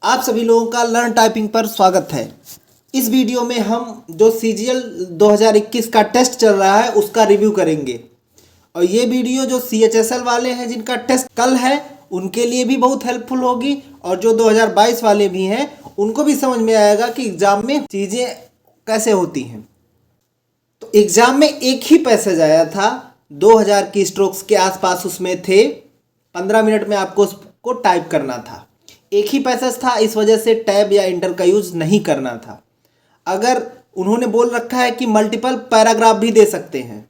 आप सभी लोगों का लर्न टाइपिंग पर स्वागत है। इस वीडियो में हम जो CGL 2021 का टेस्ट चल रहा है उसका रिव्यू करेंगे और ये वीडियो जो CHSL वाले हैं जिनका टेस्ट कल है उनके लिए भी बहुत हेल्पफुल होगी और जो 2022 वाले भी हैं उनको भी समझ में आएगा कि एग्ज़ाम में चीज़ें कैसे होती हैं। तो एग्ज़ाम में एक ही पैसेज आया था, 2000 की स्ट्रोक्स के आसपास उसमें थे, 15 मिनट में आपको उसको टाइप करना था। एक ही पैसेज था, इस वजह से टैब या इंटर का यूज़ नहीं करना था। अगर उन्होंने बोल रखा है कि मल्टीपल पैराग्राफ भी दे सकते हैं,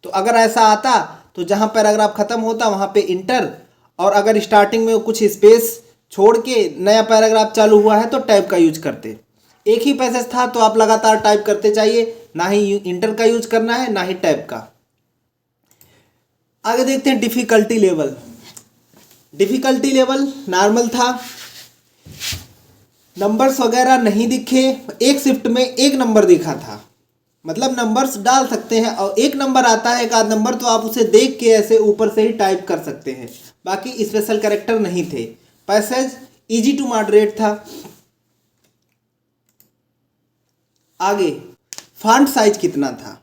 तो अगर ऐसा आता तो जहाँ पैराग्राफ ख़त्म होता वहाँ पे इंटर, और अगर स्टार्टिंग में कुछ स्पेस छोड़ के नया पैराग्राफ चालू हुआ है तो टैब का यूज करते। एक ही पैसेज था तो आप लगातार टाइप करते चाहिए, ना ही इंटर का यूज करना है ना ही टैब का। आगे देखते हैं difficulty level. Difficulty level normal था, नंबर्स वगैरह नहीं दिखे, एक शिफ्ट में एक नंबर दिखा था, मतलब नंबर्स डाल सकते हैं और एक नंबर आता है, एक आध नंबर, तो आप उसे देख के ऐसे ऊपर से ही टाइप कर सकते हैं। बाकी स्पेशल कैरेक्टर नहीं थे। पैसेज इजी टू मॉडरेट था। आगे फॉन्ट साइज कितना था,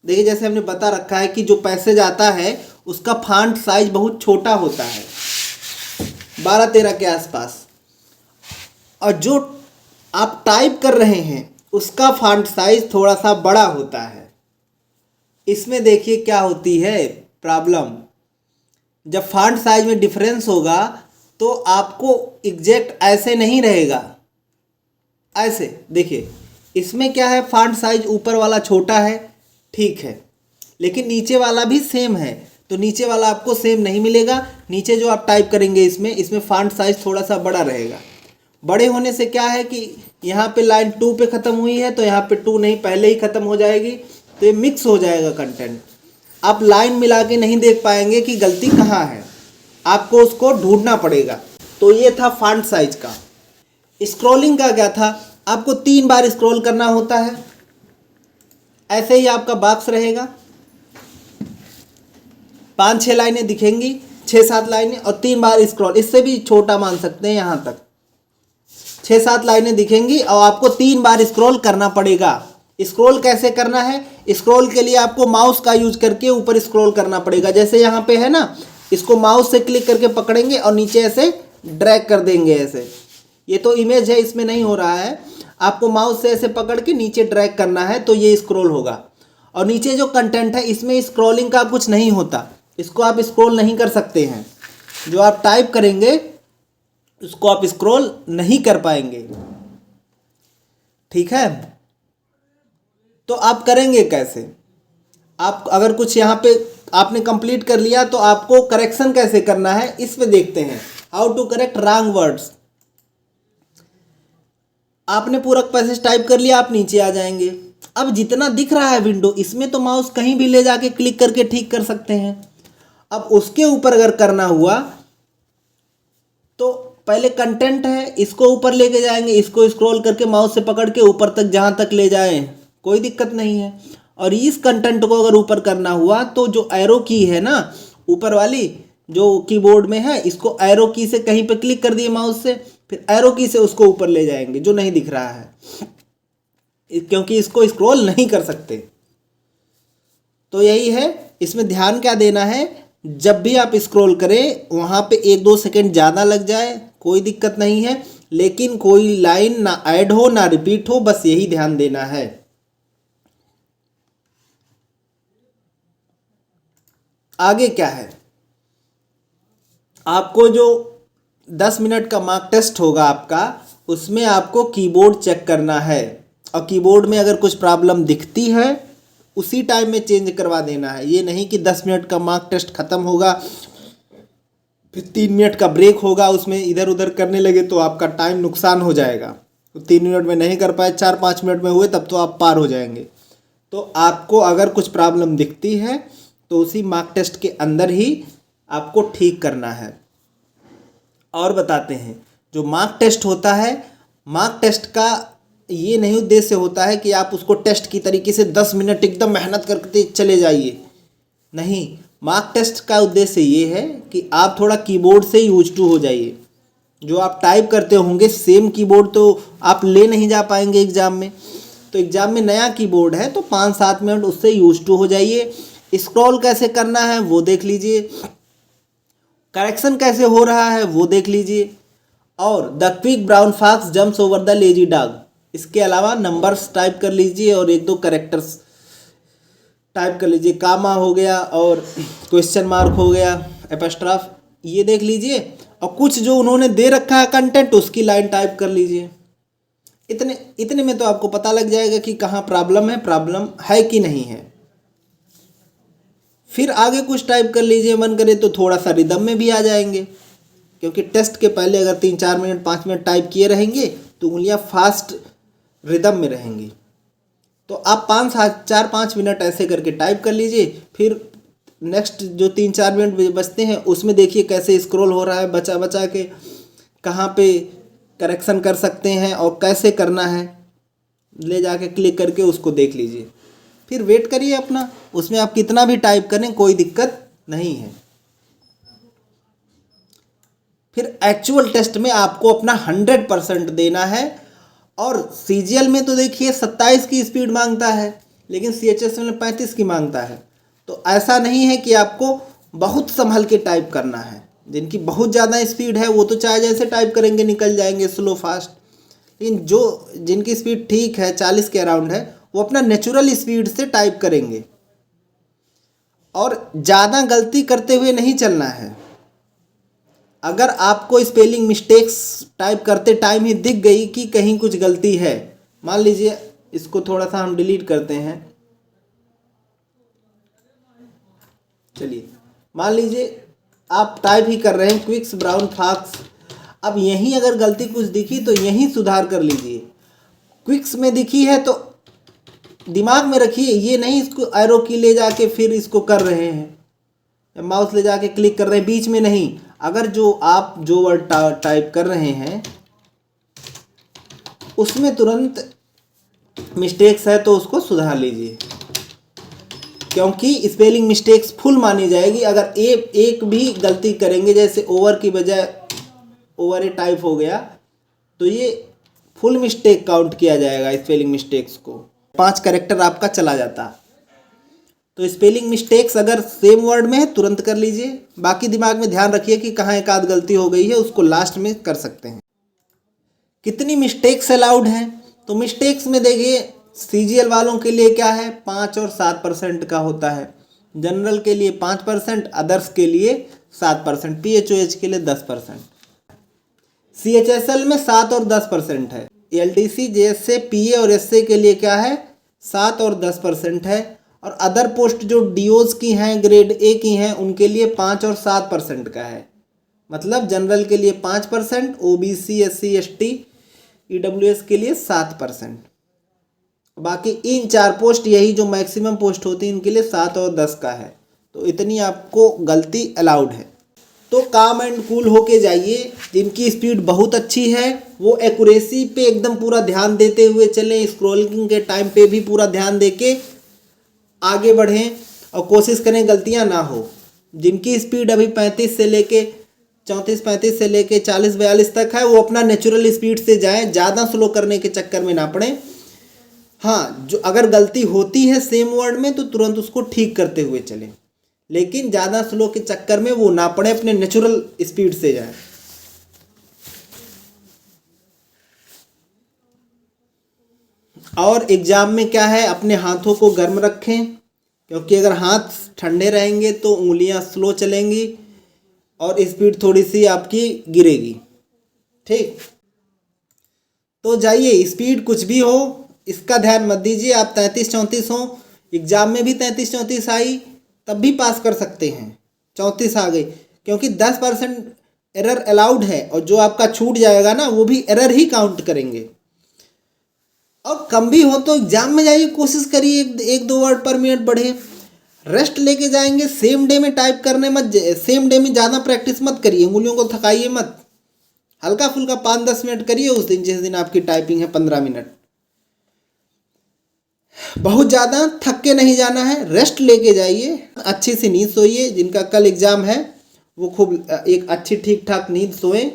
देखिए जैसे हमने बता रखा है कि जो पैसेज आता है उसका फॉन्ट साइज बहुत छोटा होता है, 12-13 के आसपास, और जो आप टाइप कर रहे हैं उसका फॉन्ट साइज थोड़ा सा बड़ा होता है। इसमें देखिए क्या होती है प्रॉब्लम, जब फॉन्ट साइज में डिफरेंस होगा तो आपको एग्जैक्ट ऐसे नहीं रहेगा, ऐसे देखिए इसमें क्या है, फॉन्ट साइज ऊपर वाला छोटा है, ठीक है, लेकिन नीचे वाला भी सेम है, तो नीचे वाला आपको सेम नहीं मिलेगा। नीचे जो आप टाइप करेंगे इसमें फॉन्ट साइज थोड़ा सा बड़ा रहेगा। बड़े होने से क्या है कि यहाँ पे लाइन 2 पे ख़त्म हुई है तो यहाँ पे 2 नहीं, पहले ही ख़त्म हो जाएगी, तो ये मिक्स हो जाएगा कंटेंट। आप लाइन मिला के नहीं देख पाएंगे कि गलती कहाँ है, आपको उसको ढूंढना पड़ेगा। तो ये था फॉन्ट साइज का। स्क्रॉलिंग का क्या था, आपको 3 बार स्क्रॉल करना होता है, ऐसे ही आपका बॉक्स रहेगा, 5-6 लाइनें दिखेंगी, 6-7 लाइनें, और 3 बार स्क्रॉल, इससे भी छोटा मान सकते हैं, यहाँ तक 6-7 लाइनें दिखेंगी और आपको 3 बार स्क्रॉल करना पड़ेगा। स्क्रॉल कैसे करना है, स्क्रॉल के लिए आपको माउस का यूज करके ऊपर स्क्रॉल करना पड़ेगा। जैसे यहाँ पे है ना, इसको माउस से क्लिक करके पकड़ेंगे और नीचे ऐसे ड्रैग कर देंगे ऐसे। ये तो इमेज है, इसमें नहीं हो रहा है, आपको माउस से ऐसे पकड़ के नीचे ड्रैग करना है तो ये स्क्रॉल होगा। और नीचे जो कंटेंट है इसमें स्क्रॉलिंग का कुछ नहीं होता, इसको आप स्क्रॉल नहीं कर सकते हैं। जो आप टाइप करेंगे उसको आप स्क्रॉल नहीं कर पाएंगे, ठीक है। तो आप करेंगे कैसे, आप अगर कुछ यहाँ पे आपने कंप्लीट कर लिया तो आपको करेक्शन कैसे करना है इस पे देखते हैं। How to correct wrong words. आपने पूरा पैसेज टाइप कर लिया, आप नीचे आ जाएंगे। अब जितना दिख रहा है विंडो, इसमें तो माउस कहीं भी ले जाके क्लिक करके ठीक कर सकते हैं। अब उसके ऊपर अगर करना हुआ तो पहले कंटेंट है, इसको ऊपर लेके जाएंगे, इसको स्क्रॉल करके माउस से पकड़ के ऊपर तक जहाँ तक ले जाएं कोई दिक्कत नहीं है। और इस कंटेंट को अगर ऊपर करना हुआ तो जो एरो की है ना ऊपर वाली जो कीबोर्ड में है, इसको एरो की से कहीं पे क्लिक कर दिए माउस से, फिर एरो की से उसको ऊपर ले जाएंगे जो नहीं दिख रहा है, क्योंकि इसको स्क्रॉल नहीं कर सकते। तो यही है, इसमें ध्यान क्या देना है, जब भी आप स्क्रॉल करें वहाँ पे 1-2 सेकंड ज़्यादा लग जाए कोई दिक्कत नहीं है, लेकिन कोई लाइन ना ऐड हो ना रिपीट हो, बस यही ध्यान देना है। आगे क्या है, आपको जो 10 मिनट का मार्क टेस्ट होगा आपका, उसमें आपको कीबोर्ड चेक करना है और कीबोर्ड में अगर कुछ प्रॉब्लम दिखती है उसी टाइम में चेंज करवा देना है। ये नहीं कि 10 मिनट का मार्क टेस्ट ख़त्म होगा फिर 3 मिनट का ब्रेक होगा, उसमें इधर उधर करने लगे तो आपका टाइम नुकसान हो जाएगा। तो 3 मिनट में नहीं कर पाए, 4-5 मिनट में हुए, तब तो आप पार हो जाएंगे। तो आपको अगर कुछ प्रॉब्लम दिखती है तो उसी मार्क टेस्ट के अंदर ही आपको ठीक करना है। और बताते हैं, जो मार्क टेस्ट होता है, मार्क टेस्ट का ये नहीं उद्देश्य होता है कि आप उसको टेस्ट की तरीके से 10 मिनट एकदम मेहनत करके चले जाइए, नहीं। मार्क टेस्ट का उद्देश्य ये है कि आप थोड़ा कीबोर्ड से यूज टू हो जाइए, जो आप टाइप करते होंगे सेम कीबोर्ड तो आप ले नहीं जा पाएंगे एग्ज़ाम में। तो एग्ज़ाम में नया कीबोर्ड है तो 5-7 मिनट उससे यूज टू हो जाइए। स्क्रॉल कैसे करना है वो देख लीजिए, करेक्शन कैसे हो रहा है वो देख लीजिए, और the quick brown fox jumps over the lazy dog, इसके अलावा नंबर्स टाइप कर लीजिए और 1-2 करेक्टर्स टाइप कर लीजिए, कामा हो गया और क्वेश्चन मार्क हो गया, एपस्ट्रॉफ, ये देख लीजिए। और कुछ जो उन्होंने दे रखा है कंटेंट उसकी लाइन टाइप कर लीजिए। इतने में तो आपको पता लग जाएगा कि कहाँ प्रॉब्लम है कि नहीं है। फिर आगे कुछ टाइप कर लीजिए, मन करे तो थोड़ा सा रिदम में भी आ जाएंगे, क्योंकि टेस्ट के पहले अगर 3-4 मिनट 5 मिनट टाइप किए रहेंगे तो उंगलियां फास्ट रिदम में रहेंगी। तो आप 4-5 मिनट ऐसे करके टाइप कर लीजिए। फिर नेक्स्ट जो 3-4 मिनट बचते हैं उसमें देखिए कैसे स्क्रॉल हो रहा है, बचा बचा के कहाँ पे करेक्शन कर सकते हैं और कैसे करना है, ले जाके क्लिक करके उसको देख लीजिए। फिर वेट करिए अपना, उसमें आप कितना भी टाइप करें कोई दिक्कत नहीं है। फिर एक्चुअल टेस्ट में आपको अपना 100% देना है। और सीजीएल में तो देखिए 27 की स्पीड मांगता है, लेकिन सीएचएसएल में 35 की मांगता है। तो ऐसा नहीं है कि आपको बहुत संभल के टाइप करना है। जिनकी बहुत ज़्यादा स्पीड है वो तो चाहे जैसे टाइप करेंगे निकल जाएंगे स्लो फास्ट, लेकिन जिनकी स्पीड ठीक है 40 के अराउंड है वो अपना नेचुरल स्पीड से टाइप करेंगे। और ज़्यादा गलती करते हुए नहीं चलना है। अगर आपको स्पेलिंग मिस्टेक्स टाइप करते टाइम ही दिख गई कि कहीं कुछ गलती है, मान लीजिए इसको थोड़ा सा हम डिलीट करते हैं, चलिए मान लीजिए आप टाइप ही कर रहे हैं क्विक्स ब्राउन फॉक्स, अब यहीं अगर गलती कुछ दिखी तो यहीं सुधार कर लीजिए। क्विक्स में दिखी है तो दिमाग में रखिए, ये नहीं इसको एरो की ले जाके फिर इसको कर रहे हैं, माउस ले जाके क्लिक कर रहे हैं, बीच में नहीं। अगर जो वर्ड टाइप कर रहे हैं उसमें तुरंत मिस्टेक्स है तो उसको सुधार लीजिए, क्योंकि स्पेलिंग मिस्टेक्स फुल मानी जाएगी। अगर एक भी गलती करेंगे, जैसे ओवर की बजाय ओवर ए टाइप हो गया, तो ये फुल मिस्टेक काउंट किया जाएगा। स्पेलिंग मिस्टेक्स को 5 कैरेक्टर आपका चला जाता। तो स्पेलिंग मिस्टेक्स अगर सेम वर्ड में है तुरंत कर लीजिए, बाकी दिमाग में ध्यान रखिए कि कहाँ एक आध गलती हो गई है, उसको लास्ट में कर सकते हैं। कितनी मिस्टेक्स अलाउड हैं, तो मिस्टेक्स में देखिए सीजीएल वालों के लिए क्या है 5 और 7% का होता है, जनरल के लिए 5%, अदर्स के लिए 7%, पीएचओएच के लिए 10%, सीएचएसएल में 7 और 10% है, एलडीसी जेएसए पीए और एसए के लिए क्या है 7 और 10% है, और अदर पोस्ट जो डीओज की हैं ग्रेड ए की हैं उनके लिए 5 और 7% का है। मतलब जनरल के लिए 5%, ओबीसी एससी एसटी ईडब्ल्यूएस के लिए 7%, बाकी इन 4 पोस्ट यही जो मैक्सिमम पोस्ट होती है इनके लिए 7 और 10 का है। तो इतनी आपको गलती अलाउड है। तो काम एंड कूल होके जाइए। जिनकी स्पीड बहुत अच्छी है वो एक्यूरेसी पे एकदम पूरा ध्यान देते हुए चलें, स्क्रॉलिंग के टाइम पे भी पूरा ध्यान देके आगे बढ़ें और कोशिश करें गलतियां ना हो। जिनकी स्पीड अभी 35 से लेके 34-35 से लेके 40-42 तक है वो अपना नेचुरल स्पीड से जाएं, ज़्यादा स्लो करने के चक्कर में ना पड़ें। हाँ, जो अगर गलती होती है सेम वर्ड में तो तुरंत उसको ठीक करते हुए चलें, लेकिन ज़्यादा स्लो के चक्कर में वो ना पड़े, अपने नेचुरल स्पीड से जाएं। और एग्ज़ाम में क्या है, अपने हाथों को गर्म रखें, क्योंकि अगर हाथ ठंडे रहेंगे तो उंगलियां स्लो चलेंगी और स्पीड थोड़ी सी आपकी गिरेगी। ठीक, तो जाइए, स्पीड कुछ भी हो इसका ध्यान मत दीजिए। आप 33-34 हो, एग्ज़ाम में भी 33-34 आई तब भी पास कर सकते हैं, 34 आ गई, क्योंकि 10% एरर अलाउड है, और जो आपका छूट जाएगा ना वो भी एरर ही काउंट करेंगे। और कम भी हो तो एग्जाम में जाइए, कोशिश करिए 1-2 वर्ड पर मिनट बढ़े। रेस्ट लेके जाएंगे, सेम डे में टाइप करने मत, सेम डे में ज़्यादा प्रैक्टिस मत करिए, उंगलियों को थकाइए मत, हल्का फुल्का 5-10 मिनट करिए उस दिन, जिस दिन आपकी टाइपिंग है 15 मिनट। बहुत ज़्यादा थक के नहीं जाना है, रेस्ट लेके जाइए, अच्छी सी नींद सोइए। जिनका कल एग्ज़ाम है वो खूब एक अच्छी ठीक ठाक नींद सोएं,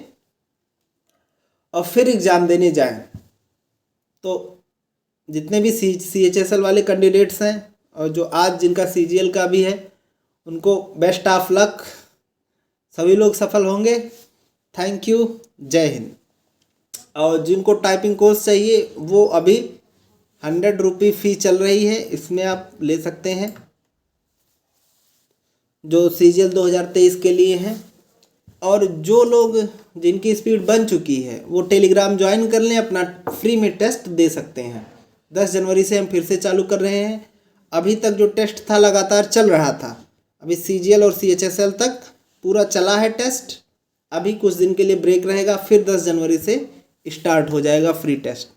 और फिर एग्ज़ाम देने जाएं तो जितने भी CHSL वाले कैंडिडेट्स हैं और जो आज जिनका CGL का भी है, उनको बेस्ट ऑफ लक। सभी लोग सफल होंगे। Thank you. जय हिंद। और जिनको टाइपिंग कोर्स चाहिए वो अभी 100 रुपये फ़ी चल रही है, इसमें आप ले सकते हैं, जो CGL 2023 के लिए हैं। और जो लोग जिनकी स्पीड बन चुकी है वो टेलीग्राम ज्वाइन कर लें, अपना फ्री में टेस्ट दे सकते हैं। 10 जनवरी से हम फिर से चालू कर रहे हैं। अभी तक जो टेस्ट था लगातार चल रहा था, अभी CGL और CHSL तक पूरा चला है टेस्ट। अभी कुछ दिन के लिए ब्रेक रहेगा, फिर 10 जनवरी से स्टार्ट हो जाएगा फ्री टेस्ट।